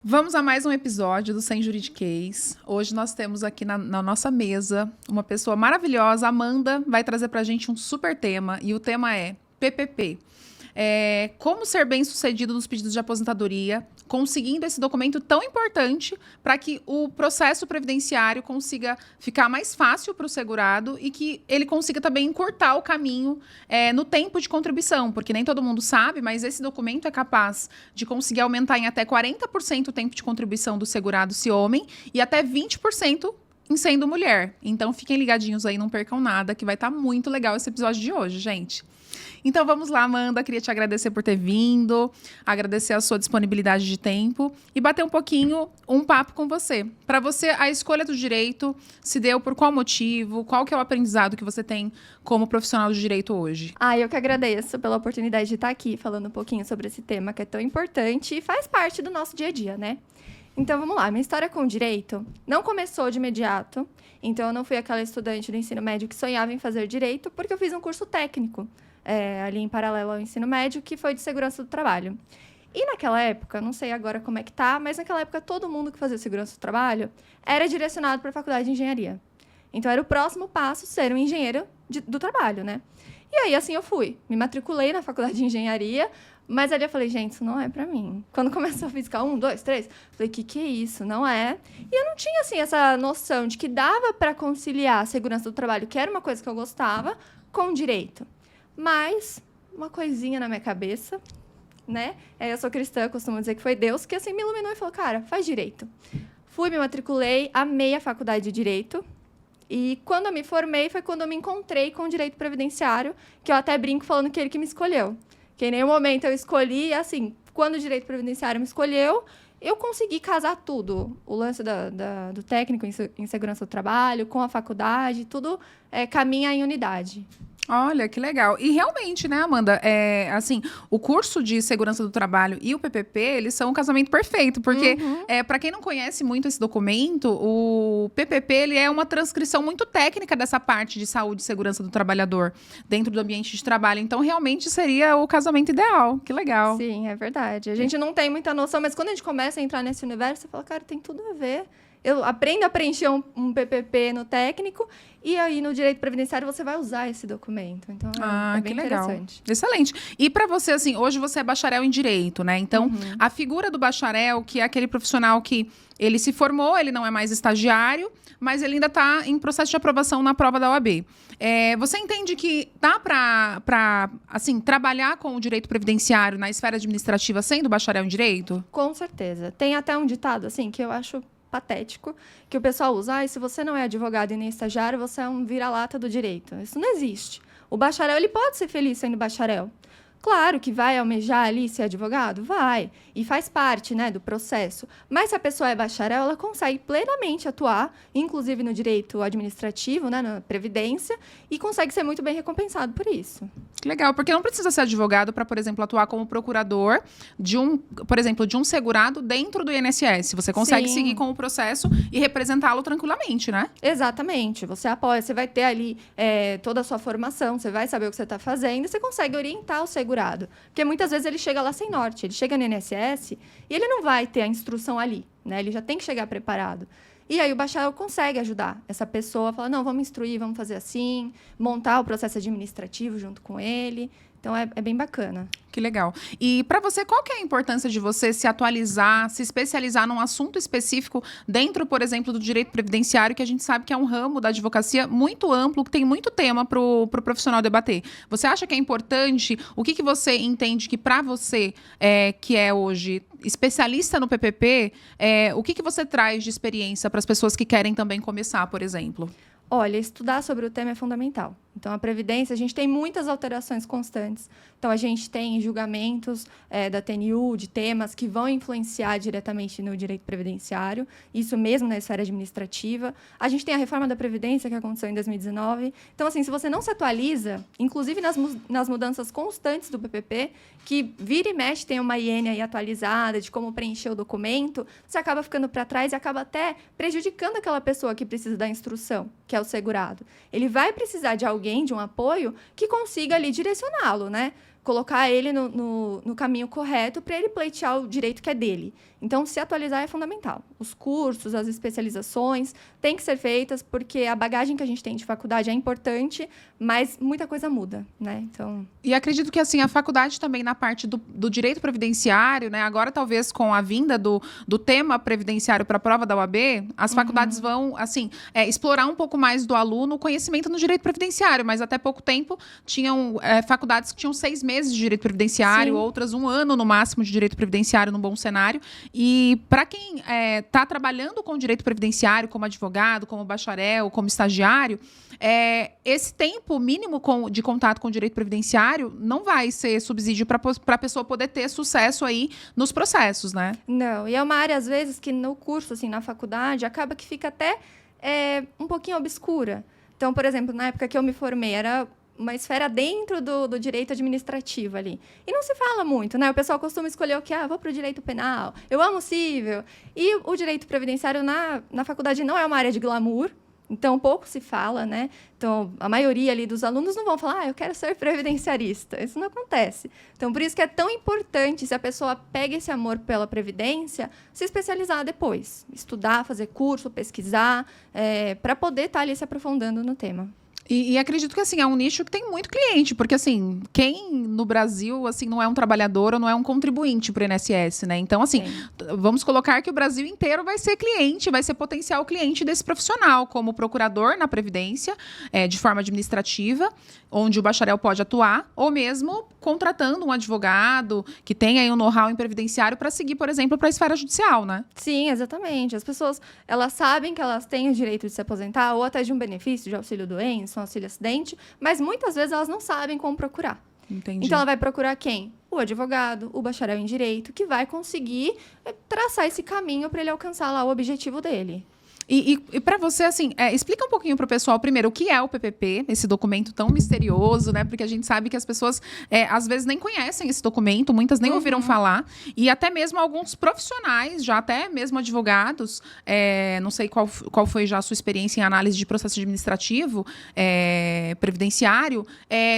Vamos a mais um episódio do Sem Juridiquês. Hoje nós temos aqui na nossa mesa uma pessoa maravilhosa. Amanda vai trazer pra gente um super tema e o tema é PPP. Como ser bem-sucedido nos pedidos de aposentadoria, conseguindo esse documento tão importante para que o processo previdenciário consiga ficar mais fácil para o segurado e que ele consiga também encurtar o caminho no tempo de contribuição, porque nem todo mundo sabe, mas esse documento é capaz de conseguir aumentar em até 40% o tempo de contribuição do segurado se homem e até 20% em sendo mulher. Então fiquem ligadinhos aí, não percam nada, que vai estar muito legal esse episódio de hoje, gente. Então vamos lá, Amanda, queria te agradecer por ter vindo, agradecer a sua disponibilidade de tempo e bater um papo com você. Para você, a escolha do direito se deu por qual motivo? Qual que é o aprendizado que você tem como profissional de direito hoje? Eu que agradeço pela oportunidade de estar aqui falando um pouquinho sobre esse tema que é tão importante e faz parte do nosso dia a dia, né? Então, vamos lá. Minha história com o direito não começou de imediato. Então, eu não fui aquela estudante do ensino médio que sonhava em fazer direito, porque eu fiz um curso técnico ali em paralelo ao ensino médio, que foi de segurança do trabalho. E naquela época, não sei agora como é que tá, mas naquela época todo mundo que fazia segurança do trabalho era direcionado para a faculdade de engenharia. Então, era o próximo passo ser um engenheiro do trabalho, né? E aí, assim, eu fui. Me matriculei na faculdade de engenharia, mas ali eu falei, gente, isso não é pra mim. Quando começou a física 1, 2, 3, falei, que é isso? Não é. E eu não tinha, assim, essa noção de que dava pra conciliar a segurança do trabalho, que era uma coisa que eu gostava, com direito. Mas uma coisinha na minha cabeça, né? Eu sou cristã, costumo dizer que foi Deus que, assim, me iluminou e falou, cara, faz direito. Fui, me matriculei, amei a faculdade de direito. E quando eu me formei, foi quando eu me encontrei com o direito previdenciário, que eu até brinco falando que ele que me escolheu. Que em nenhum momento eu escolhi, assim, quando o direito previdenciário me escolheu, eu consegui casar tudo. O lance do técnico em segurança do trabalho, com a faculdade, tudo caminha em unidade. Olha, que legal. E realmente, né, Amanda, assim, o curso de segurança do trabalho e o PPP, eles são um casamento perfeito, porque, para quem não conhece muito esse documento, o PPP, ele é uma transcrição muito técnica dessa parte de saúde e segurança do trabalhador dentro do ambiente de trabalho. Então, realmente, seria o casamento ideal. Que legal. Sim, é verdade. A gente não tem muita noção, mas quando a gente começa a entrar nesse universo, você fala, cara, tem tudo a ver. Eu aprendo a preencher um PPP no técnico e aí no direito previdenciário você vai usar esse documento. Então, é bem interessante. Excelente. E para você, assim, hoje você é bacharel em direito, né? Então, a figura do bacharel, que é aquele profissional que ele se formou, ele não é mais estagiário, mas ele ainda está em processo de aprovação na prova da OAB. Você entende que dá para assim, trabalhar com o direito previdenciário na esfera administrativa sendo bacharel em direito? Com certeza. Tem até um ditado, assim, que eu acho patético, que o pessoal usa, se você não é advogado e nem estagiário, você é um vira-lata do direito. Isso não existe. O bacharel, ele pode ser feliz sendo bacharel. Claro que vai almejar ali ser advogado? Vai. E faz parte, né, do processo. Mas se a pessoa é bacharel, ela consegue plenamente atuar, inclusive no direito administrativo, né, na previdência, e consegue ser muito bem recompensado por isso. Legal, porque não precisa ser advogado para, por exemplo, atuar como procurador de um segurado dentro do INSS. Você consegue seguir com o processo e representá-lo tranquilamente, né? Exatamente. Você apoia, você vai ter ali toda a sua formação, você vai saber o que você está fazendo e você consegue orientar o segurado. Porque muitas vezes ele chega lá sem norte, ele chega no INSS e ele não vai ter a instrução ali, né? Ele já tem que chegar preparado. E aí o bacharel consegue ajudar essa pessoa a falar, não, vamos instruir, vamos fazer assim, montar o processo administrativo junto com ele. Então, é bem bacana. Que legal. E para você, qual que é a importância de você se atualizar, se especializar num assunto específico dentro, por exemplo, do direito previdenciário, que a gente sabe que é um ramo da advocacia muito amplo, que tem muito tema para o profissional debater. Você acha que é importante? O que você entende que para você, que é hoje especialista no PPP, o que você traz de experiência para as pessoas que querem também começar, por exemplo? Olha, estudar sobre o tema é fundamental. Então, a Previdência, a gente tem muitas alterações constantes. Então, a gente tem julgamentos da TNU, de temas que vão influenciar diretamente no direito previdenciário, isso mesmo na esfera administrativa. A gente tem a reforma da Previdência, que aconteceu em 2019. Então, assim, se você não se atualiza, inclusive nas mudanças constantes do PPP, que vira e mexe tem uma IN aí atualizada de como preencher o documento, você acaba ficando para trás e acaba até prejudicando aquela pessoa que precisa da instrução, que é o segurado. Ele vai precisar de alguém, de um apoio, que consiga ali direcioná-lo, né? colocar ele no caminho correto para ele pleitear o direito que é dele. Então, se atualizar é fundamental. Os cursos, as especializações têm que ser feitas, porque a bagagem que a gente tem de faculdade é importante, mas muita coisa muda, né? Então... E acredito que, assim, a faculdade também na parte do direito previdenciário, né? Agora, talvez, com a vinda do tema previdenciário para a prova da UAB, as faculdades vão, assim, explorar um pouco mais do aluno o conhecimento no direito previdenciário, mas até pouco tempo tinham faculdades que tinham 6 meses de direito previdenciário, Sim. outras 1 ano no máximo de direito previdenciário, num bom cenário. E para quem está trabalhando com direito previdenciário, como advogado, como bacharel, como estagiário, esse tempo mínimo de contato com o direito previdenciário não vai ser subsídio para a pessoa poder ter sucesso aí nos processos, né? Não, e é uma área, às vezes, que no curso, assim, na faculdade, acaba que fica até um pouquinho obscura. Então, por exemplo, na época que eu me formei, era uma esfera dentro do direito administrativo ali. E não se fala muito, né? O pessoal costuma escolher o que? Vou para o direito penal, eu amo cível. E o direito previdenciário na faculdade não é uma área de glamour, então pouco se fala, né? Então, a maioria ali dos alunos não vão falar, eu quero ser previdenciarista. Isso não acontece. Então, por isso que é tão importante, se a pessoa pega esse amor pela previdência, se especializar depois. Estudar, fazer curso, pesquisar, para poder estar ali se aprofundando no tema. E acredito que, assim, é um nicho que tem muito cliente, porque, assim, quem no Brasil, assim, não é um trabalhador ou não é um contribuinte para o INSS, né? Então, assim, vamos colocar que o Brasil inteiro vai ser cliente, vai ser potencial cliente desse profissional, como procurador na Previdência, de forma administrativa, onde o bacharel pode atuar, ou mesmo contratando um advogado que tenha aí um know-how em previdenciário para seguir, por exemplo, para a esfera judicial, né? Sim, exatamente. As pessoas, elas sabem que elas têm o direito de se aposentar ou até de um benefício de auxílio-doença, auxílio-acidente, mas muitas vezes elas não sabem como procurar. Entendi. Então, ela vai procurar quem? O advogado, o bacharel em direito, que vai conseguir traçar esse caminho para ele alcançar lá o objetivo dele. E para você, assim, explica um pouquinho para o pessoal, primeiro, o que é o PPP, esse documento tão misterioso, né? Porque a gente sabe que as pessoas, às vezes, nem conhecem esse documento, muitas nem ouviram falar. E até mesmo alguns profissionais, já até mesmo advogados, não sei qual foi já a sua experiência em análise de processo administrativo, previdenciário,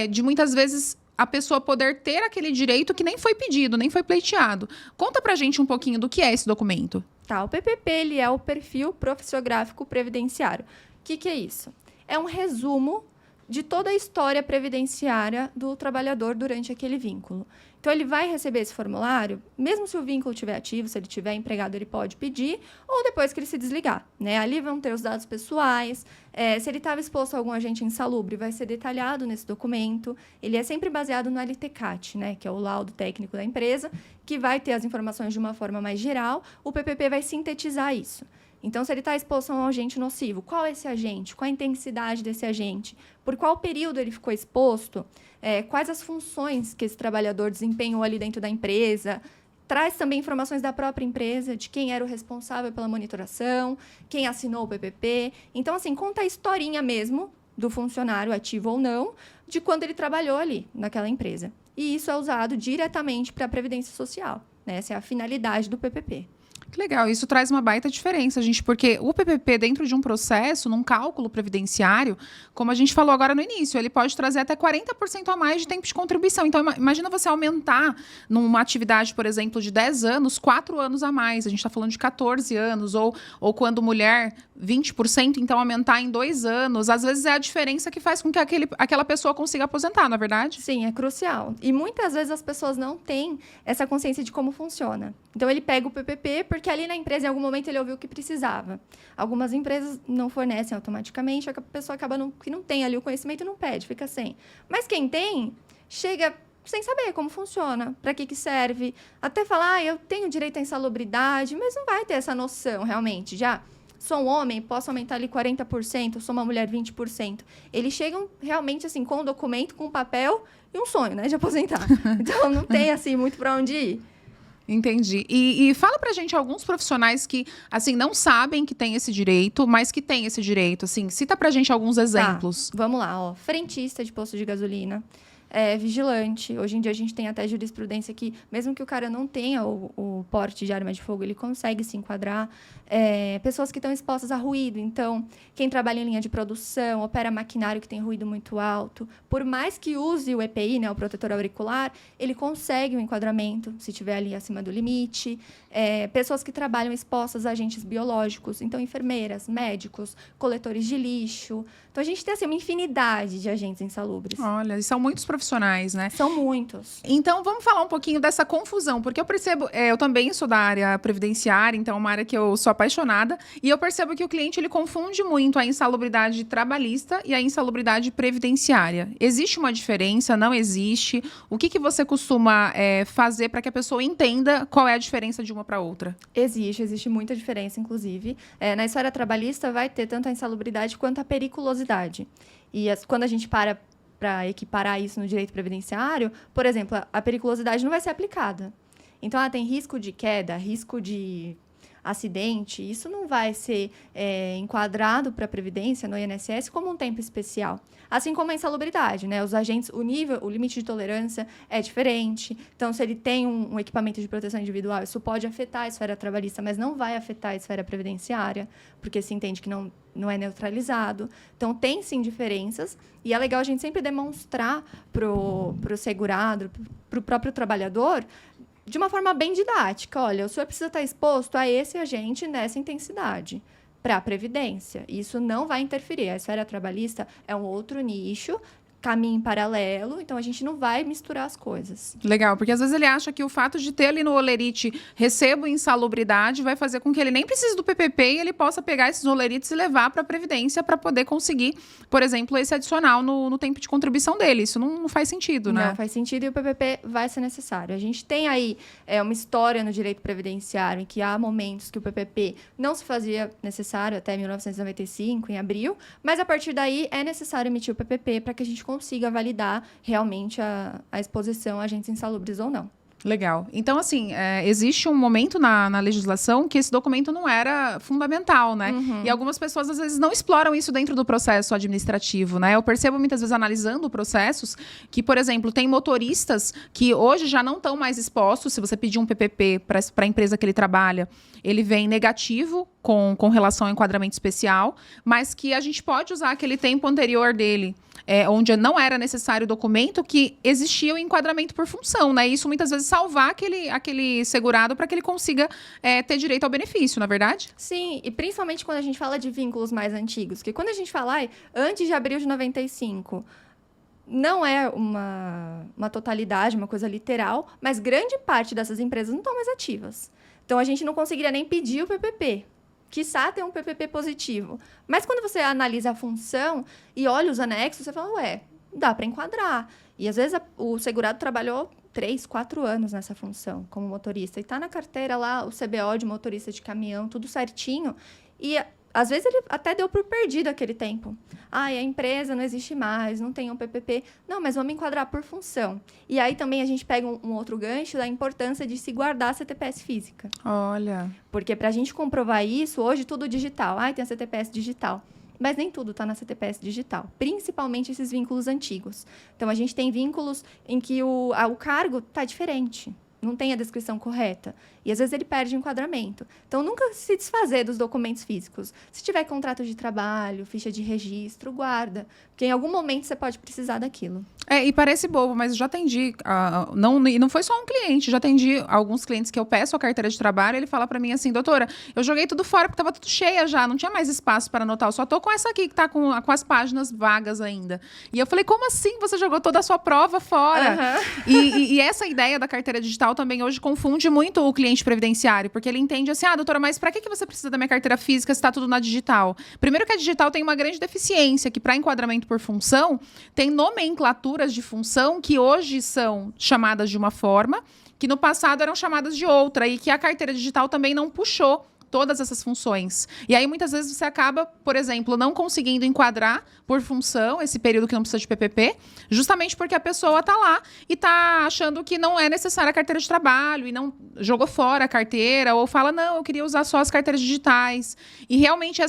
de muitas vezes a pessoa poder ter aquele direito que nem foi pedido, nem foi pleiteado. Conta pra gente um pouquinho do que é esse documento. Tá, o PPP ele é o Perfil Profissiográfico Previdenciário. O que é isso? É um resumo de toda a história previdenciária do trabalhador durante aquele vínculo. Então, ele vai receber esse formulário, mesmo se o vínculo estiver ativo, se ele estiver empregado, ele pode pedir, ou depois que ele se desligar, né? Ali vão ter os dados pessoais, se ele estava exposto a algum agente insalubre, vai ser detalhado nesse documento. Ele é sempre baseado no LTCAT, né? Que é o laudo técnico da empresa, que vai ter as informações de uma forma mais geral. O PPP vai sintetizar isso. Então, se ele está exposto a um agente nocivo, qual é esse agente? Qual a intensidade desse agente? Por qual período ele ficou exposto? Quais as funções que esse trabalhador desempenhou ali dentro da empresa? Traz também informações da própria empresa, de quem era o responsável pela monitoração, quem assinou o PPP. Então, assim, conta a historinha mesmo do funcionário, ativo ou não, de quando ele trabalhou ali naquela empresa. E isso é usado diretamente para a Previdência Social, né? Essa é a finalidade do PPP. Que legal, isso traz uma baita diferença, gente, porque o PPP dentro de um processo, num cálculo previdenciário, como a gente falou agora no início, ele pode trazer até 40% a mais de tempo de contribuição. Então, imagina você aumentar numa atividade, por exemplo, de 10 anos, 4 anos a mais. A gente está falando de 14 anos, ou quando mulher, 20%, então aumentar em 2 anos. Às vezes é a diferença que faz com que aquela pessoa consiga aposentar, não é verdade? Sim, é crucial. E muitas vezes as pessoas não têm essa consciência de como funciona. Então, ele pega o PPP porque ali na empresa, em algum momento, ele ouviu o que precisava. Algumas empresas não fornecem automaticamente, a pessoa acaba que não tem ali o conhecimento e não pede, fica sem. Mas quem tem, chega sem saber como funciona, para que serve. Até falar, eu tenho direito à insalubridade, mas não vai ter essa noção, realmente. Já sou um homem, posso aumentar ali 40%, sou uma mulher 20%. Eles chegam realmente assim, com um documento, com um papel e um sonho, né, de aposentar. Então, não tem assim muito para onde ir. Entendi. E fala pra gente alguns profissionais que, assim, não sabem que tem esse direito, mas que tem esse direito, assim. Cita pra gente alguns exemplos. Tá, vamos lá, ó. Frentista de posto de gasolina, vigilante. Hoje em dia a gente tem até jurisprudência que, mesmo que o cara não tenha o porte de arma de fogo, ele consegue se enquadrar. Pessoas que estão expostas a ruído. Então, quem trabalha em linha de produção, opera maquinário que tem ruído muito alto, por mais que use o EPI, né, o protetor auricular, ele consegue o enquadramento, se estiver ali acima do limite. Pessoas que trabalham expostas a agentes biológicos, então enfermeiras, médicos, coletores de lixo. Então, a gente tem assim, uma infinidade de agentes insalubres. Olha, e são muitos profissionais, né? São muitos. Então, vamos falar um pouquinho dessa confusão, porque eu percebo, eu também sou da área previdenciária, então é uma área que eu sou apaixonada, e eu percebo que o cliente, ele confunde muito a insalubridade trabalhista e a insalubridade previdenciária. Existe uma diferença? Não existe? O que você costuma fazer para que a pessoa entenda qual é a diferença de uma para outra? Existe muita diferença, inclusive. Na esfera trabalhista vai ter tanto a insalubridade quanto a periculosidade. E quando a gente para equiparar isso no direito previdenciário, por exemplo, a periculosidade não vai ser aplicada. Então, tem risco de queda, risco de acidente, isso não vai ser enquadrado para a Previdência, no INSS, como um tempo especial. Assim como a insalubridade, né? Os agentes, o limite de tolerância é diferente. Então, se ele tem um equipamento de proteção individual, isso pode afetar a esfera trabalhista, mas não vai afetar a esfera previdenciária, porque se entende que não é neutralizado. Então, tem sim diferenças, e é legal a gente sempre demonstrar para o segurado, para o próprio trabalhador, de uma forma bem didática. Olha, o senhor precisa estar exposto a esse agente nessa intensidade para a Previdência. Isso não vai interferir. A esfera trabalhista é um outro nicho, caminho em paralelo, então a gente não vai misturar as coisas. Legal, porque às vezes ele acha que o fato de ter ali no holerite recebo insalubridade vai fazer com que ele nem precise do PPP e ele possa pegar esses holerites e levar para a Previdência para poder conseguir, por exemplo, esse adicional no tempo de contribuição dele. Isso não faz sentido, né? Não faz sentido, e o PPP vai ser necessário. A gente tem aí uma história no direito previdenciário em que há momentos que o PPP não se fazia necessário até 1995, em abril, mas a partir daí é necessário emitir o PPP para que a gente consiga validar realmente a exposição a agentes insalubres ou não. Legal. Então, assim, existe um momento na legislação que esse documento não era fundamental, né? Uhum. E algumas pessoas, às vezes, não exploram isso dentro do processo administrativo, né? Eu percebo, muitas vezes, analisando processos, que, por exemplo, tem motoristas que hoje já não estão mais expostos. Se você pedir um PPP para a empresa que ele trabalha, ele vem negativo com relação ao enquadramento especial, mas que a gente pode usar aquele tempo anterior dele, onde não era necessário o documento, que existia o enquadramento por função, né? Isso muitas vezes salvar aquele segurado para que ele consiga ter direito ao benefício, não é verdade? Sim, e principalmente quando a gente fala de vínculos mais antigos, que quando a gente fala antes de abril de 95, não é uma totalidade, uma coisa literal, mas grande parte dessas empresas não estão mais ativas. Então, a gente não conseguiria nem pedir o PPP. Quiçá ter um PPP positivo. Mas quando você analisa a função e olha os anexos, você fala, dá para enquadrar. E às vezes o segurado trabalhou 3, 4 anos nessa função como motorista. E está na carteira lá o CBO de motorista de caminhão, tudo certinho. E às vezes ele até deu por perdido aquele tempo. A empresa não existe mais, não tem um PPP. Não, mas vamos enquadrar por função. E aí também a gente pega um outro gancho da importância de se guardar a CTPS física. Olha. Porque para a gente comprovar isso, hoje tudo digital. Tem a CTPS digital. Mas nem tudo está na CTPS digital, principalmente esses vínculos antigos. Então, a gente tem vínculos em que o cargo está diferente, não tem a descrição correta. E, às vezes, ele perde o enquadramento. Então, nunca se desfazer dos documentos físicos. Se tiver contrato de trabalho, ficha de registro, guarda. Porque, em algum momento, você pode precisar daquilo. E parece bobo, mas eu já atendi, e não foi só um cliente, já atendi alguns clientes que eu peço a carteira de trabalho, ele fala pra mim assim, doutora, eu joguei tudo fora porque tava tudo cheia já, não tinha mais espaço para anotar, eu só tô com essa aqui que tá com as páginas vagas ainda. E eu falei, como assim você jogou toda a sua prova fora? Uhum. E essa ideia da carteira digital também hoje confunde muito o cliente previdenciário, porque ele entende assim, doutora, mas pra que você precisa da minha carteira física se tá tudo na digital? Primeiro que a digital tem uma grande deficiência, que para enquadramento por função, tem nomenclatura de função que hoje são chamadas de uma forma, que no passado eram chamadas de outra, e que a carteira digital também não puxou todas essas funções. E aí, muitas vezes, você acaba, por exemplo, não conseguindo enquadrar por função esse período que não precisa de PPP, justamente porque a pessoa está lá e está achando que não é necessária a carteira de trabalho e não jogou fora a carteira, ou fala, não, eu queria usar só as carteiras digitais. E realmente,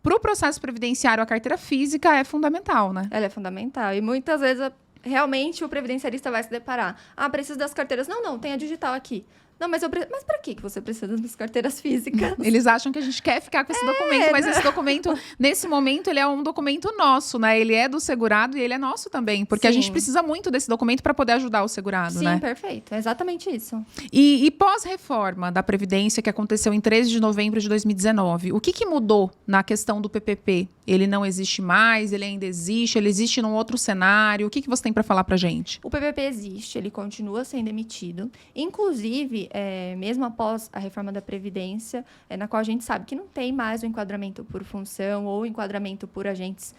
para o processo previdenciário, a carteira física é fundamental, né? Ela é fundamental. E muitas vezes realmente o previdenciarista vai se deparar. Ah, preciso das carteiras. Não, tem a digital aqui. Não, mas para que você precisa das carteiras físicas? Eles acham que a gente quer ficar com esse documento, mas esse documento, nesse momento, ele é um documento nosso, né? Ele é do segurado e ele é nosso também, porque a gente precisa muito desse documento para poder ajudar o segurado, né? Sim, perfeito. É exatamente isso. E pós-reforma da Previdência, que aconteceu em 13 de novembro de 2019, o que mudou na questão do PPP? Ele não existe mais? Ele ainda existe? Ele existe num outro cenário? O que você tem para falar pra gente? O PPP existe, ele continua sendo emitido. Inclusive, mesmo após a reforma da Previdência, na qual a gente sabe que não tem mais o enquadramento por função ou enquadramento por agentes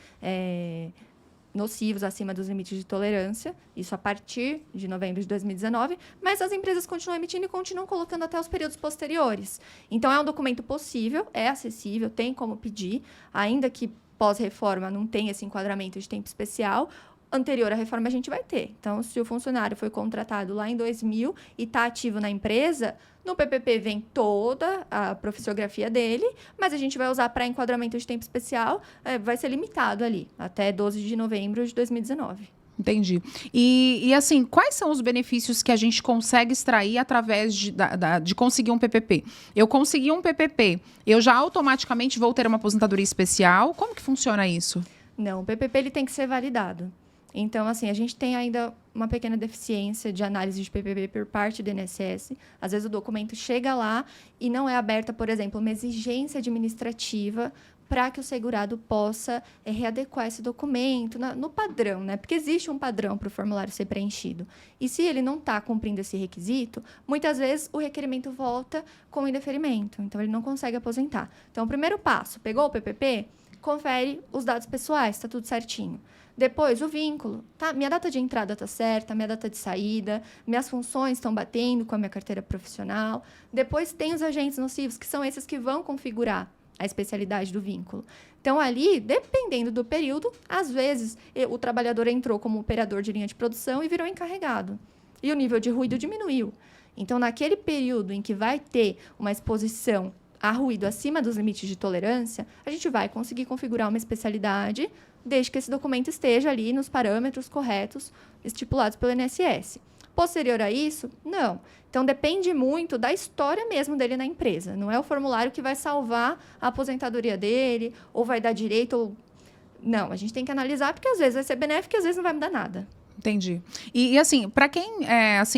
nocivos acima dos limites de tolerância, isso a partir de novembro de 2019, mas as empresas continuam emitindo e continuam colocando até os períodos posteriores. Então, é um documento possível, é acessível, tem como pedir, ainda que pós-reforma não tenha esse enquadramento de tempo especial. Anterior à reforma a gente vai ter. Então, se o funcionário foi contratado lá em 2000 e está ativo na empresa, no PPP vem toda a profissiografia dele, mas a gente vai usar para enquadramento de tempo especial, vai ser limitado ali, até 12 de novembro de 2019. Entendi. E assim, quais são os benefícios que a gente consegue extrair através de conseguir um PPP? Eu consegui um PPP, eu já automaticamente vou ter uma aposentadoria especial? Como que funciona isso? Não, o PPP ele tem que ser validado. Então, assim, a gente tem ainda uma pequena deficiência de análise de PPP por parte do INSS. Às vezes o documento chega lá e não é aberta, por exemplo, uma exigência administrativa para que o segurado possa readequar esse documento no padrão, né? Porque existe um padrão para o formulário ser preenchido. E se ele não está cumprindo esse requisito, muitas vezes o requerimento volta com indeferimento. Então, ele não consegue aposentar. Então, o primeiro passo, pegou o PPP? Confere os dados pessoais, está tudo certinho. Depois, o vínculo. Tá? Minha data de entrada está certa, minha data de saída, minhas funções estão batendo com a minha carteira profissional. Depois, tem os agentes nocivos, que são esses que vão configurar a especialidade do vínculo. Então, ali, dependendo do período, às vezes, o trabalhador entrou como operador de linha de produção e virou encarregado. E o nível de ruído diminuiu. Então, naquele período em que vai ter uma exposição a ruído acima dos limites de tolerância, a gente vai conseguir configurar uma especialidade desde que esse documento esteja ali nos parâmetros corretos estipulados pelo INSS. Posterior a isso, não. Então, depende muito da história mesmo dele na empresa. Não é o formulário que vai salvar a aposentadoria dele, ou vai dar direito, ou... Não, a gente tem que analisar, porque às vezes vai ser benéfico e às vezes não vai mudar nada. Entendi. E assim, para quem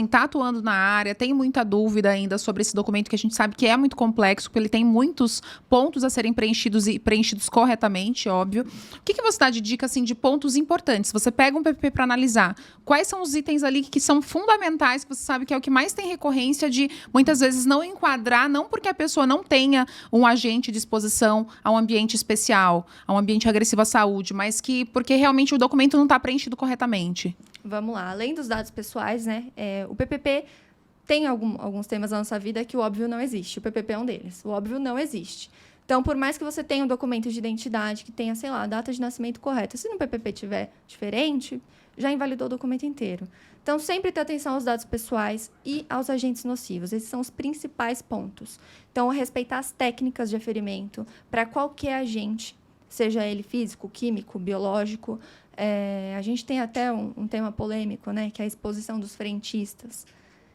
tá atuando na área, tem muita dúvida ainda sobre esse documento, que a gente sabe que é muito complexo, porque ele tem muitos pontos a serem preenchidos e preenchidos corretamente, óbvio. O que você dá de dica, assim, de pontos importantes? Você pega um PPP para analisar. Quais são os itens ali que são fundamentais, que você sabe que é o que mais tem recorrência de, muitas vezes, não enquadrar, não porque a pessoa não tenha um agente de exposição a um ambiente especial, a um ambiente agressivo à saúde, mas que porque realmente o documento não está preenchido corretamente? Vamos lá. Além dos dados pessoais, né? O PPP tem alguns temas na nossa vida que o óbvio não existe. O PPP é um deles. O óbvio não existe. Então, por mais que você tenha um documento de identidade que tenha, sei lá, a data de nascimento correta, se no PPP tiver diferente, já invalidou o documento inteiro. Então, sempre ter atenção aos dados pessoais e aos agentes nocivos. Esses são os principais pontos. Então, respeitar as técnicas de aferimento para qualquer agente, seja ele físico, químico, biológico. A gente tem até um tema polêmico, né, que é a exposição dos frentistas,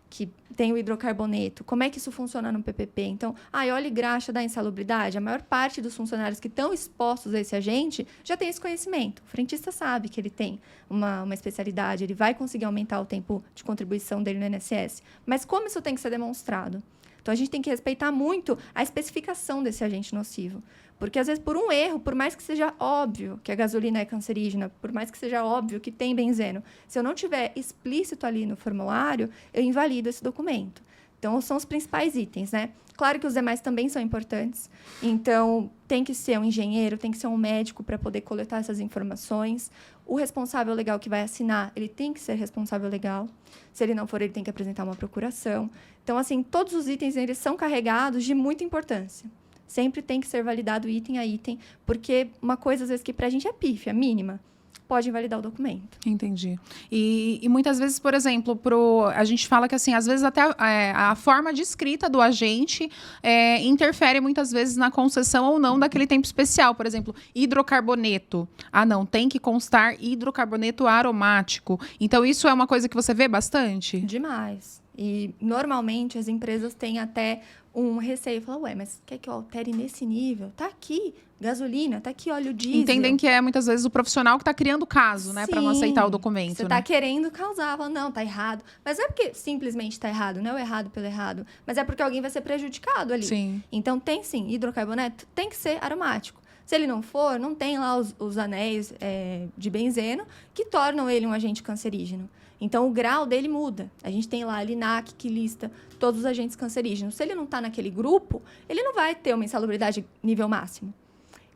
que tem o hidrocarboneto. Como é que isso funciona no PPP? Então, óleo e graxa dá insalubridade? A maior parte dos funcionários que estão expostos a esse agente já tem esse conhecimento. O frentista sabe que ele tem uma especialidade, ele vai conseguir aumentar o tempo de contribuição dele no INSS. Mas como isso tem que ser demonstrado? Então, a gente tem que respeitar muito a especificação desse agente nocivo. Porque, às vezes, por um erro, por mais que seja óbvio que a gasolina é cancerígena, por mais que seja óbvio que tem benzeno, se eu não tiver explícito ali no formulário, eu invalido esse documento. Então, são os principais itens, né? Claro que os demais também são importantes. Então, tem que ser um engenheiro, tem que ser um médico para poder coletar essas informações. O responsável legal que vai assinar, ele tem que ser responsável legal. Se ele não for, ele tem que apresentar uma procuração. Então, assim, todos os itens, eles são carregados de muita importância. Sempre tem que ser validado item a item, porque uma coisa, às vezes, que para a gente é pífia, mínima, pode invalidar o documento. Entendi. E muitas vezes, por exemplo, a gente fala que, assim, às vezes até a forma de escrita do agente interfere muitas vezes na concessão ou não daquele tempo especial. Por exemplo, hidrocarboneto. Ah, não, tem que constar hidrocarboneto aromático. Então, isso é uma coisa que você vê bastante? Demais. E, normalmente, as empresas têm até um receio. Falam, ué, mas quer que eu altere nesse nível? Tá aqui gasolina, tá aqui óleo diesel. Entendem que é, muitas vezes, o profissional que está criando caso, né? Para não aceitar o documento. Você está querendo causar. Fala, não, tá errado. Mas não é porque simplesmente tá errado, não é o errado pelo errado. Mas é porque alguém vai ser prejudicado ali. Sim. Então, tem sim, hidrocarboneto tem que ser aromático. Se ele não for, não tem lá os anéis de benzeno que tornam ele um agente cancerígeno. Então, o grau dele muda. A gente tem lá a LINAC, que lista todos os agentes cancerígenos. Se ele não está naquele grupo, ele não vai ter uma insalubridade nível máximo.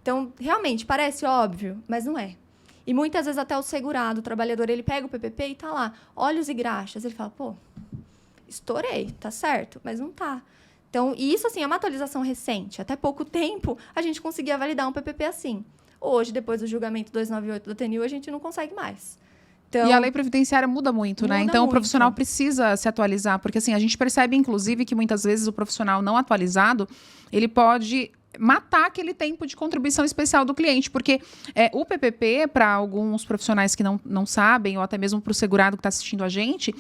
Então, realmente, parece óbvio, mas não é. E muitas vezes até o segurado, o trabalhador, ele pega o PPP e está lá, óleos e graxas. Ele fala, pô, estourei, tá certo, mas não tá. Então, e isso, assim, é uma atualização recente. Até pouco tempo, a gente conseguia validar um PPP assim. Hoje, depois do julgamento 298 do TNU, a gente não consegue mais. Então, e a lei previdenciária muda muito, né? Então, muito. O profissional precisa se atualizar. Porque, assim, a gente percebe, inclusive, que muitas vezes o profissional não atualizado, ele pode matar aquele tempo de contribuição especial do cliente, porque o PPP, para alguns profissionais que não sabem, ou até mesmo para o segurado que está assistindo a gente,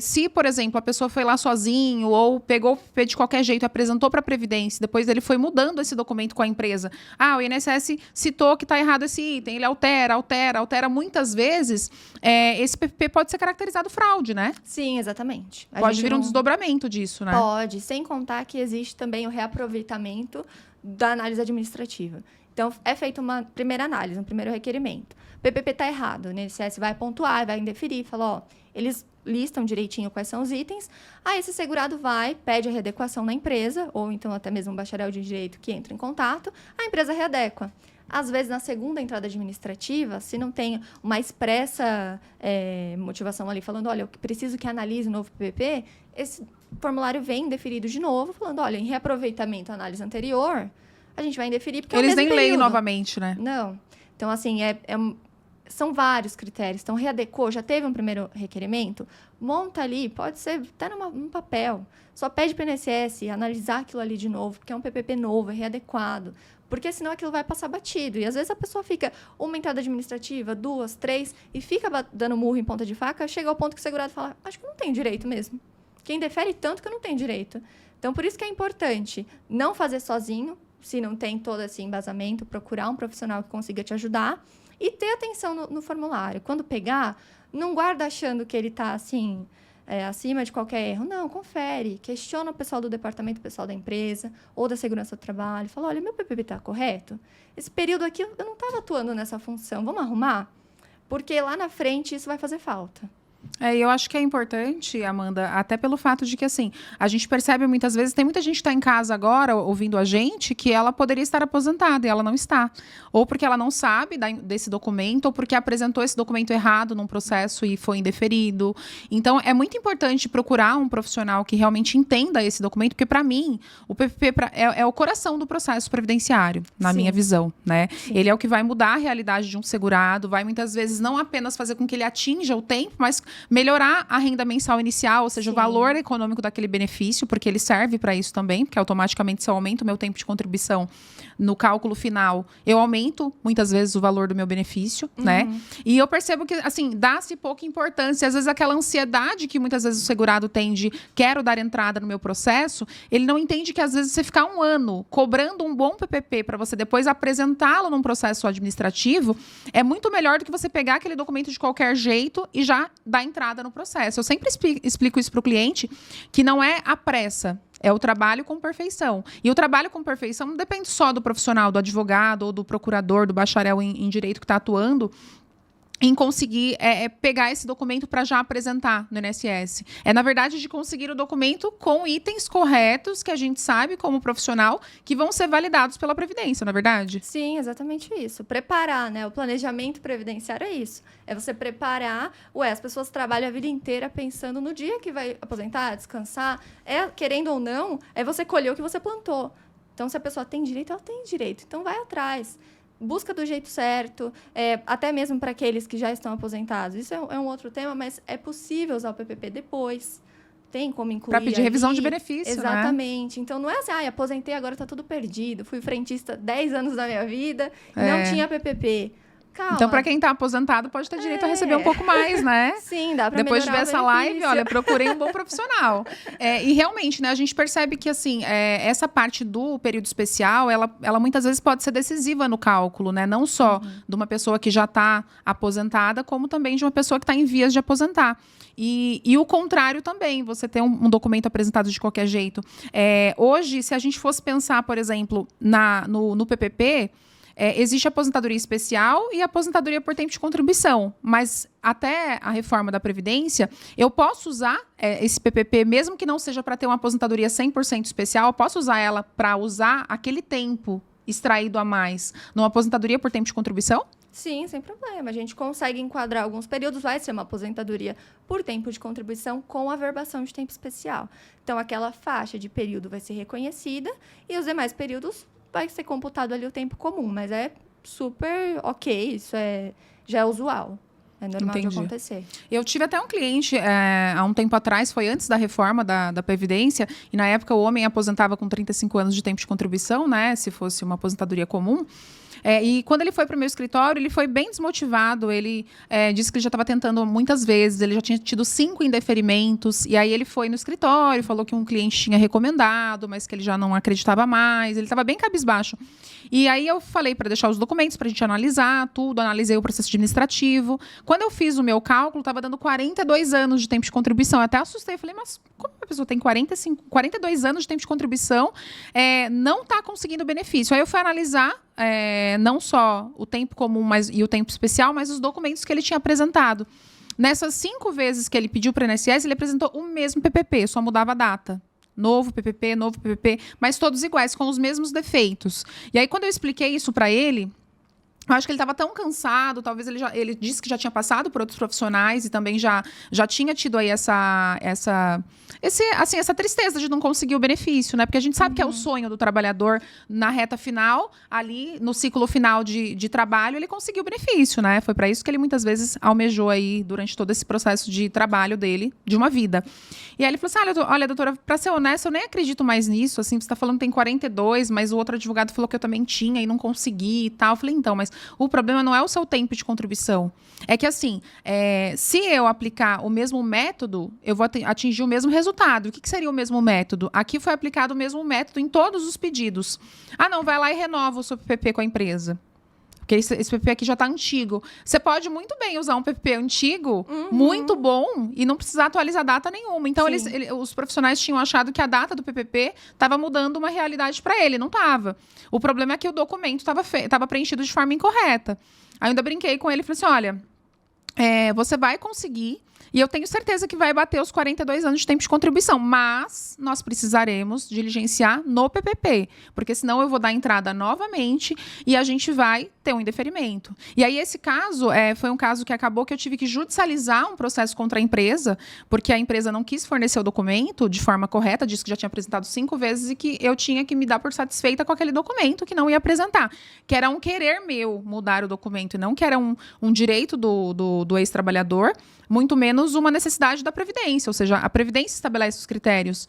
se, por exemplo, a pessoa foi lá sozinho, ou pegou o PPP de qualquer jeito, apresentou para a Previdência, depois ele foi mudando esse documento com a empresa, o INSS citou que está errado esse item, ele altera, muitas vezes, esse PPP pode ser caracterizado fraude, né? Sim, exatamente. Pode vir um desdobramento disso, né? Pode, sem contar que existe também o reaproveitamento da análise administrativa. Então, é feita uma primeira análise, um primeiro requerimento. O PPP está errado, o INSS vai pontuar, vai indeferir, fala, eles listam direitinho quais são os itens, esse segurado vai, pede a readequação na empresa, ou então até mesmo um bacharel de direito que entra em contato, a empresa readequa. Às vezes, na segunda entrada administrativa, se não tem uma expressa motivação ali, falando, olha, eu preciso que analise o novo PPP, esse formulário vem indeferido de novo, falando, olha, em reaproveitamento à análise anterior, a gente vai indeferir porque eles é o mesmo nem leem período. Novamente, né? Não. Então, assim, são vários critérios. Então, readecou, já teve um primeiro requerimento, monta ali, pode ser até num papel. Só pede para o INSS analisar aquilo ali de novo, porque é um PPP novo, é readequado. Porque senão aquilo vai passar batido. E às vezes a pessoa fica uma entrada administrativa, 2, 3, e fica dando murro em ponta de faca, chega ao ponto que o segurado fala, acho que não tem direito mesmo. Quem defere tanto que eu não tenho direito. Então, por isso que é importante não fazer sozinho, se não tem todo esse embasamento, procurar um profissional que consiga te ajudar e ter atenção no formulário. Quando pegar, não guarda achando que ele está, assim, acima de qualquer erro. Não, confere, questiona o pessoal do departamento, o pessoal da empresa ou da segurança do trabalho. Fala, olha, meu PPP está correto? Esse período aqui eu não estava atuando nessa função. Vamos arrumar? Porque lá na frente isso vai fazer falta. Eu acho que é importante, Amanda, até pelo fato de que, assim, a gente percebe muitas vezes, tem muita gente que está em casa agora, ouvindo a gente, que ela poderia estar aposentada e ela não está. Ou porque ela não sabe desse documento, ou porque apresentou esse documento errado num processo e foi indeferido. Então, é muito importante procurar um profissional que realmente entenda esse documento, porque, para mim, o PPP é o coração do processo previdenciário, na minha visão, né? Sim. Ele é o que vai mudar a realidade de um segurado, vai muitas vezes não apenas fazer com que ele atinja o tempo, mas melhorar a renda mensal inicial, ou seja, o valor econômico daquele benefício, porque ele serve para isso também, porque automaticamente se eu aumento o meu tempo de contribuição no cálculo final, eu aumento muitas vezes o valor do meu benefício, né? E eu percebo que, assim, dá-se pouca importância. Às vezes aquela ansiedade que muitas vezes o segurado tem de quero dar entrada no meu processo, ele não entende que às vezes você ficar um ano cobrando um bom PPP para você depois apresentá-lo num processo administrativo, é muito melhor do que você pegar aquele documento de qualquer jeito e já dar entrada no processo. Eu sempre explico isso para o cliente, que não é a pressa, é o trabalho com perfeição. E o trabalho com perfeição não depende só do profissional, do advogado ou do procurador, do bacharel em direito que está atuando, em conseguir pegar esse documento para já apresentar no INSS. Na verdade, de conseguir o documento com itens corretos, que a gente sabe, como profissional, que vão ser validados pela Previdência, não é verdade? Sim, exatamente isso. Preparar, né? O planejamento previdenciário é isso. É você preparar... as pessoas trabalham a vida inteira pensando no dia que vai aposentar, descansar. Querendo ou não, é você colher o que você plantou. Então, se a pessoa tem direito, ela tem direito. Então, vai atrás. busca do jeito certo, até mesmo para aqueles que já estão aposentados. Isso é um outro tema, mas é possível usar o PPP depois. Tem como incluir Para pedir revisão de benefício, exatamente. Né? Então, não é assim, aposentei, agora está tudo perdido. Fui frentista 10 anos da minha vida e não tinha PPP. Calma. Então, para quem está aposentado, pode ter direito a receber um pouco mais, né? Sim, dá para melhorar. Depois de ver essa live, olha, procurei um bom profissional. E realmente, né, a gente percebe que, assim, essa parte do período especial, ela muitas vezes pode ser decisiva no cálculo, né? Não só de uma pessoa que já está aposentada, como também de uma pessoa que está em vias de aposentar. E o contrário também, você ter um documento apresentado de qualquer jeito. Hoje, se a gente fosse pensar, por exemplo, no PPP... existe a aposentadoria especial e a aposentadoria por tempo de contribuição. Mas até a reforma da Previdência, eu posso usar esse PPP, mesmo que não seja para ter uma aposentadoria 100% especial, eu posso usar ela para usar aquele tempo extraído a mais numa aposentadoria por tempo de contribuição? Sim, sem problema. A gente consegue enquadrar alguns períodos, vai ser uma aposentadoria por tempo de contribuição com averbação de tempo especial. Então, aquela faixa de período vai ser reconhecida e os demais períodos vai ser computado ali o tempo comum, mas é super ok, isso já é usual. É normal de acontecer. Eu tive até um cliente, há um tempo atrás, foi antes da reforma da Previdência, e na época o homem aposentava com 35 anos de tempo de contribuição, né, se fosse uma aposentadoria comum. E quando ele foi para o meu escritório, ele foi bem desmotivado. Ele disse que ele já estava tentando muitas vezes, ele já tinha tido 5 indeferimentos. E aí ele foi no escritório, falou que um cliente tinha recomendado, mas que ele já não acreditava mais. Ele estava bem cabisbaixo. E aí eu falei para deixar os documentos para a gente analisar tudo, analisei o processo administrativo. Quando eu fiz o meu cálculo, estava dando 42 anos de tempo de contribuição. Eu até assustei, falei, mas como a pessoa tem 42 anos de tempo de contribuição, não está conseguindo benefício? Aí eu fui analisar não só o tempo comum e o tempo especial, mas os documentos que ele tinha apresentado. Nessas 5 vezes que ele pediu para o INSS, ele apresentou o mesmo PPP, só mudava a data. Novo PPP, mas todos iguais, com os mesmos defeitos. E aí, quando eu expliquei isso para ele, eu acho que ele estava tão cansado, talvez ele disse que já tinha passado por outros profissionais e também já tinha tido aí essa tristeza de não conseguir o benefício, né? Porque a gente sabe que é o sonho do trabalhador na reta final, ali no ciclo final de trabalho, ele conseguiu o benefício, né? Foi para isso que ele muitas vezes almejou aí durante todo esse processo de trabalho dele, de uma vida. E aí ele falou assim, olha, doutora, para ser honesta, eu nem acredito mais nisso, assim, você está falando que tem 42, mas o outro advogado falou que eu também tinha e não consegui e tal. Eu falei, então, mas o problema não é o seu tempo de contribuição. É que, assim, se eu aplicar o mesmo método, eu vou atingir o mesmo resultado. O que seria o mesmo método? Aqui foi aplicado o mesmo método em todos os pedidos. Não, vai lá e renova o seu PPP com a empresa. Porque esse PPP aqui já está antigo. Você pode muito bem usar um PPP antigo, muito bom, e não precisar atualizar data nenhuma. Então, os profissionais tinham achado que a data do PPP estava mudando uma realidade para ele. Não estava. O problema é que o documento estava preenchido de forma incorreta. Aí eu ainda brinquei com ele e falei assim, olha, você vai conseguir... E eu tenho certeza que vai bater os 42 anos de tempo de contribuição. Mas nós precisaremos diligenciar no PPP. Porque senão eu vou dar entrada novamente e a gente vai ter um indeferimento. E aí esse caso foi um caso que acabou que eu tive que judicializar um processo contra a empresa, porque a empresa não quis fornecer o documento de forma correta, disse que já tinha apresentado 5 vezes e que eu tinha que me dar por satisfeita com aquele documento que não ia apresentar. Que era um querer meu mudar o documento e não que era um direito do ex-trabalhador, muito menos uma necessidade da Previdência, ou seja, a Previdência estabelece os critérios.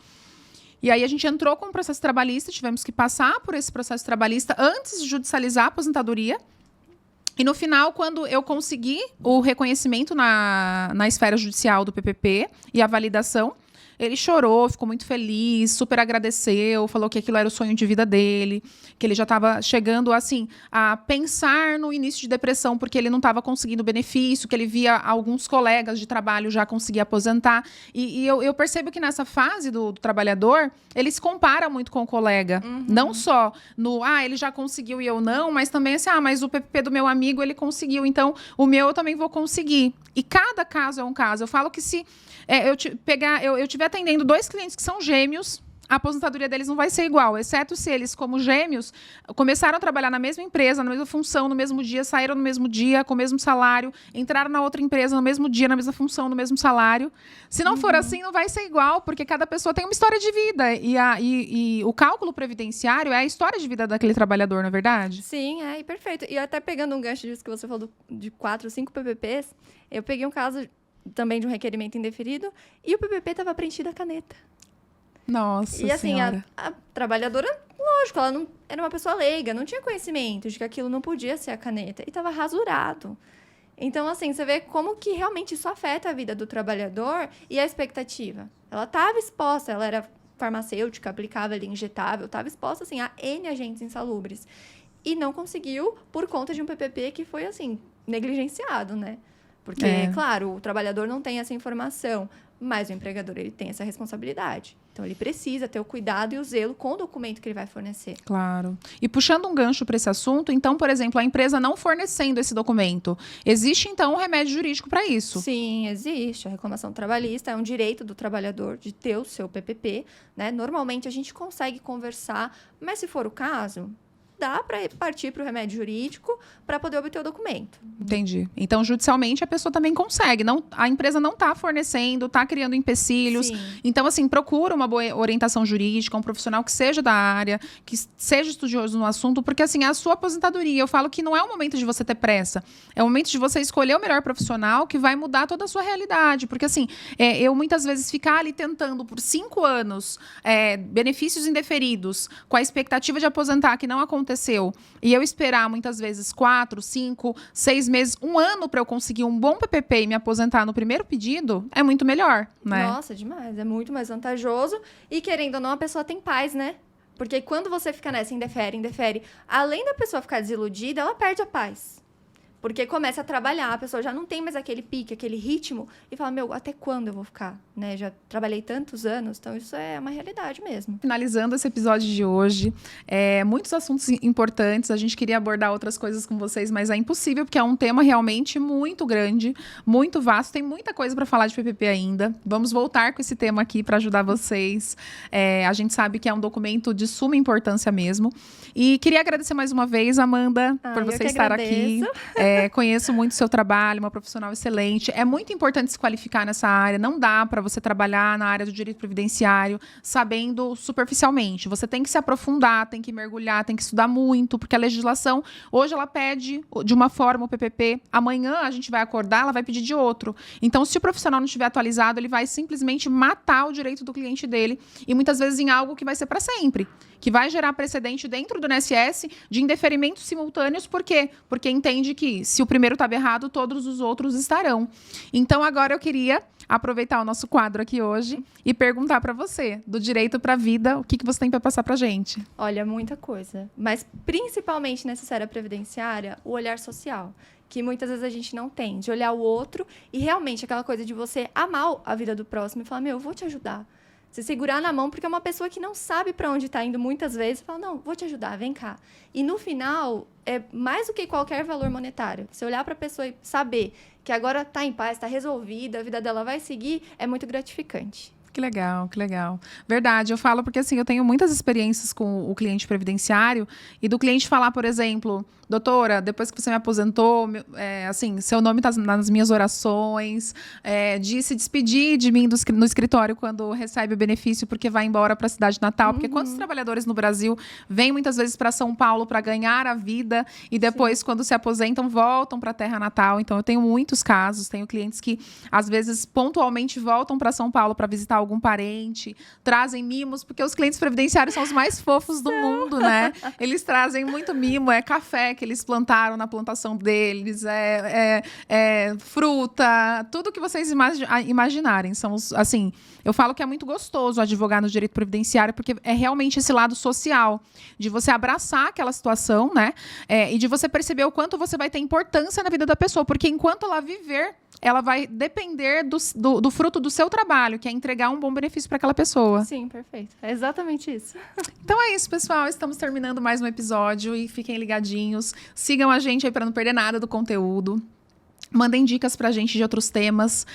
E aí a gente entrou com um processo trabalhista, tivemos que passar por esse processo trabalhista antes de judicializar a aposentadoria. E no final, quando eu consegui o reconhecimento na esfera judicial do PPP e a validação, ele chorou, ficou muito feliz, super agradeceu, falou que aquilo era o sonho de vida dele, que ele já estava chegando assim, a pensar no início de depressão porque ele não estava conseguindo benefício, que ele via alguns colegas de trabalho já conseguir aposentar. E eu percebo que nessa fase do trabalhador, ele se compara muito com o colega. Não só no, ele já conseguiu e eu não, mas também assim, mas o PPP do meu amigo ele conseguiu, então o meu eu também vou conseguir. E cada caso é um caso. Eu falo que se eu tiver atendendo 2 clientes que são gêmeos, a aposentadoria deles não vai ser igual, exceto se eles, como gêmeos, começaram a trabalhar na mesma empresa, na mesma função, no mesmo dia, saíram no mesmo dia, com o mesmo salário, entraram na outra empresa no mesmo dia, na mesma função, no mesmo salário. Se não for assim, não vai ser igual, porque cada pessoa tem uma história de vida. E o cálculo previdenciário é a história de vida daquele trabalhador, não é verdade? Sim, e perfeito. E até pegando um gancho disso que você falou de 4 ou 5 PPPs, eu peguei um caso também de um requerimento indeferido e o PPP estava preenchido a caneta. Nossa E assim, Senhora. a trabalhadora, lógico, ela não era uma pessoa leiga, não tinha conhecimento de que aquilo não podia ser a caneta. E estava rasurado. Então, assim, você vê como que realmente isso afeta a vida do trabalhador e a expectativa. Ela estava exposta, ela era farmacêutica, aplicava ali, injetável, estava exposta, assim, a N agentes insalubres. E não conseguiu por conta de um PPP que foi, assim, negligenciado, né? Porque, claro, o trabalhador não tem essa informação, mas o empregador, ele tem essa responsabilidade. Então, ele precisa ter o cuidado e o zelo com o documento que ele vai fornecer. Claro. E puxando um gancho para esse assunto, então, por exemplo, a empresa não fornecendo esse documento, existe, então, um remédio jurídico para isso? Sim, existe. A reclamação trabalhista é um direito do trabalhador de ter o seu PPP, né? Normalmente, a gente consegue conversar, mas se for o caso, dá para partir para o remédio jurídico para poder obter o documento. Entendi. Então, judicialmente, a pessoa também consegue. Não, a empresa não está fornecendo, está criando empecilhos. Sim. Então, assim, procura uma boa orientação jurídica, um profissional que seja da área, que seja estudioso no assunto, porque, assim, a sua aposentadoria, eu falo que não é o momento de você ter pressa. É o momento de você escolher o melhor profissional que vai mudar toda a sua realidade. Porque, assim, eu muitas vezes ficar ali tentando por 5 anos benefícios indeferidos, com a expectativa de aposentar que não aconteceu, e eu esperar muitas vezes 4, 5, 6 meses, 1 ano para eu conseguir um bom PPP e me aposentar no primeiro pedido, é muito melhor, né? Nossa, demais. É muito mais vantajoso. E querendo ou não, a pessoa tem paz, né? Porque quando você fica nessa, indefere, além da pessoa ficar desiludida, ela perde a paz. Porque começa a trabalhar, a pessoa já não tem mais aquele pique, aquele ritmo, e fala, meu, até quando eu vou ficar? Né? Já trabalhei tantos anos, então isso é uma realidade mesmo. Finalizando esse episódio de hoje, muitos assuntos importantes, a gente queria abordar outras coisas com vocês, mas é impossível, porque é um tema realmente muito grande, muito vasto, tem muita coisa para falar de PPP ainda. Vamos voltar com esse tema aqui para ajudar vocês. A gente sabe que é um documento de suma importância mesmo. E queria agradecer mais uma vez, Amanda, por você estar aqui. Conheço muito o seu trabalho, uma profissional excelente. É muito importante se qualificar nessa área. Não dá para você trabalhar na área do direito previdenciário sabendo superficialmente. Você tem que se aprofundar, tem que mergulhar, tem que estudar muito, porque a legislação, hoje ela pede de uma forma o PPP, amanhã a gente vai acordar, ela vai pedir de outro. Então, se o profissional não estiver atualizado, ele vai simplesmente matar o direito do cliente dele, e muitas vezes em algo que vai ser para sempre, que vai gerar precedente dentro do INSS de indeferimentos simultâneos. Por quê? Porque entende que se o primeiro estava errado, todos os outros estarão. Então, agora eu queria aproveitar o nosso quadro aqui hoje e perguntar para você, do direito para a vida, o que você tem para passar para a gente? Olha, muita coisa. Mas principalmente nessa esfera previdenciária, o olhar social, que muitas vezes a gente não tem, de olhar o outro e realmente aquela coisa de você amar a vida do próximo e falar, meu, eu vou te ajudar. Se segurar na mão, porque é uma pessoa que não sabe para onde está indo muitas vezes, fala, não, vou te ajudar, vem cá. E no final, é mais do que qualquer valor monetário. Você olhar para a pessoa e saber que agora está em paz, está resolvida, a vida dela vai seguir, é muito gratificante. Que legal, que legal. Verdade, eu falo porque assim, eu tenho muitas experiências com o cliente previdenciário e do cliente falar, por exemplo, doutora, depois que você me aposentou, assim, seu nome está nas minhas orações, de se despedir de mim no escritório quando recebe o benefício porque vai embora para a cidade natal, porque quantos trabalhadores no Brasil vêm muitas vezes para São Paulo para ganhar a vida e depois, quando se aposentam, voltam para a terra natal. Então, eu tenho muitos casos, tenho clientes que, às vezes, pontualmente voltam para São Paulo para visitar algum parente, trazem mimos, porque os clientes previdenciários são os mais fofos do mundo, né? Eles trazem muito mimo, café que eles plantaram na plantação deles, fruta, tudo que vocês imaginarem. São assim, eu falo que é muito gostoso advogar no direito previdenciário, porque é realmente esse lado social, de você abraçar aquela situação, né? E de você perceber o quanto você vai ter importância na vida da pessoa, porque enquanto ela viver, ela vai depender do fruto do seu trabalho, que é entregar um bom benefício para aquela pessoa. Sim, perfeito. É exatamente isso. Então é isso, pessoal. Estamos terminando mais um episódio e fiquem ligadinhos. Sigam a gente aí para não perder nada do conteúdo. Mandem dicas pra gente de outros temas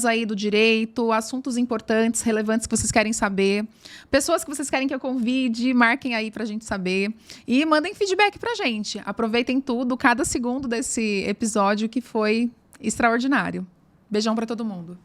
aí do direito, assuntos importantes, relevantes que vocês querem saber, pessoas que vocês querem que eu convide, marquem aí pra gente saber e mandem feedback pra gente. Aproveitem tudo, cada segundo desse episódio que foi extraordinário. Beijão pra todo mundo.